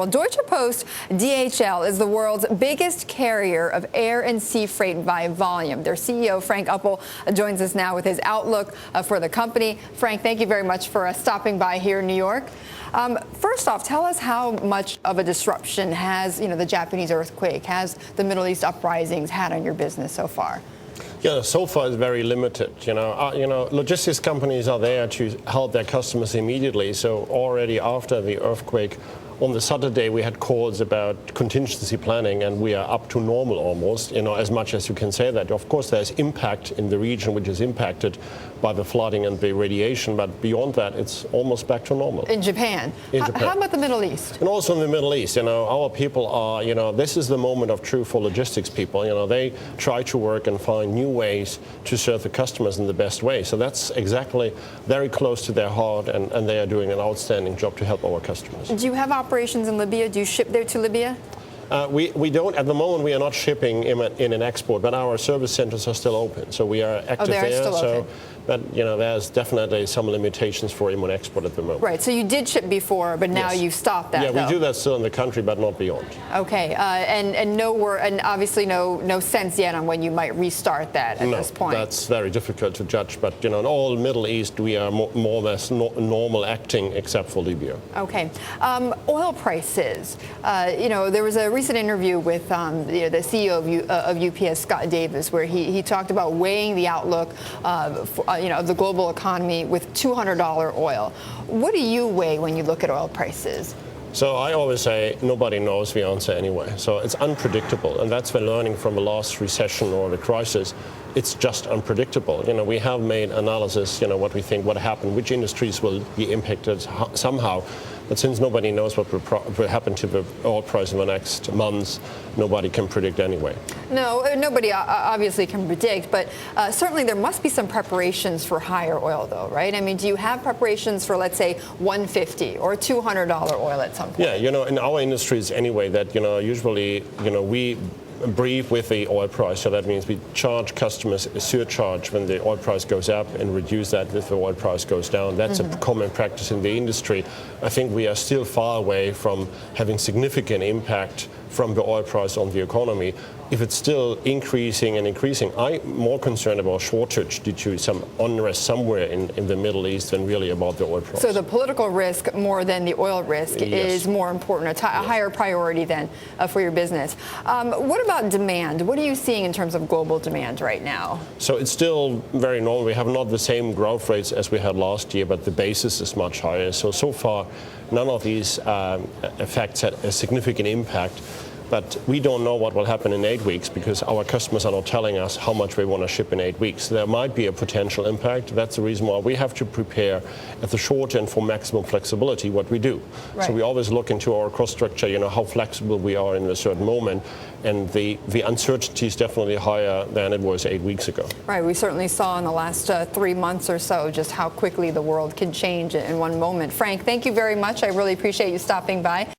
Well, Deutsche Post DHL is the world's biggest carrier of air and sea freight by volume. Their CEO, Frank Appel, joins us now with his outlook for the company. Frank, thank you very much for stopping by here in New York. First off, tell us how much of a disruption has, the Japanese earthquake, has the Middle East uprisings had on your business so far? Yeah, so far it's very limited. Logistics companies are there to help their customers immediately. So already after the earthquake, on the Saturday we had calls about contingency planning, and we are up to normal almost, as much as you can say that. Of course, there's impact in the region which is impacted by the flooding and the radiation, but beyond that, it's almost back to normal. In Japan? How about the Middle East? And also in the Middle East, our people are, this is the moment of truth for logistics people. They try to work and find new ways to serve the customers in the best way. So that's exactly very close to their heart, and they are doing an outstanding job to help our customers. Do you have operations in Libya? Do you ship there to Libya? We don't, at the moment, we are not shipping in an export, but our service centers are still open. So we are active there. Still open. But, there's definitely some limitations for import export at the moment. Right. So you did ship before, but now you've stopped that. Yeah, we do that still in the country, but not beyond. Okay. And obviously no sense yet on when you might restart that at this point. That's very difficult to judge. But, in all Middle East, we are more or less normal acting, except for Libya. Okay. Oil prices. There was a recent interview with the CEO of UPS, Scott Davis, where he talked about weighing the outlook of the global economy with $200 oil. What do you weigh when you look at oil prices? So I always say nobody knows the answer anyway. So it's unpredictable, and that's the learning from the last recession or the crisis. It's just unpredictable. We have made analysis, what we think, what happened, which industries will be impacted somehow. But since nobody knows what will happen to the oil price in the next months, nobody can predict anyway. No, nobody obviously can predict, but certainly there must be some preparations for higher oil, though, right? I mean, do you have preparations for, let's say, $150 or $200 oil at some point? Yeah, in our industries anyway, that, usually, we brief with the oil price. So that means we charge customers a surcharge when the oil price goes up and reduce that if the oil price goes down. That's a common practice in the industry. I think we are still far away from having significant impact from the oil price on the economy. If it's still increasing and increasing, I'm more concerned about shortage due to some unrest somewhere in the Middle East than really about the oil price. So the political risk more than the oil risk is more important, a higher priority then for your business. What about demand? What are you seeing in terms of global demand right now? So it's still very normal. We have not the same growth rates as we had last year, but the basis is much higher. So far, none of these effects had a significant impact. But we don't know what will happen in 8 weeks because our customers are not telling us how much they want to ship in 8 weeks. There might be a potential impact. That's the reason why we have to prepare at the short end for maximum flexibility, what we do. Right. So we always look into our cost structure, how flexible we are in a certain moment. And the uncertainty is definitely higher than it was 8 weeks ago. Right. We certainly saw in the last 3 months or so just how quickly the world can change in one moment. Frank, thank you very much. I really appreciate you stopping by.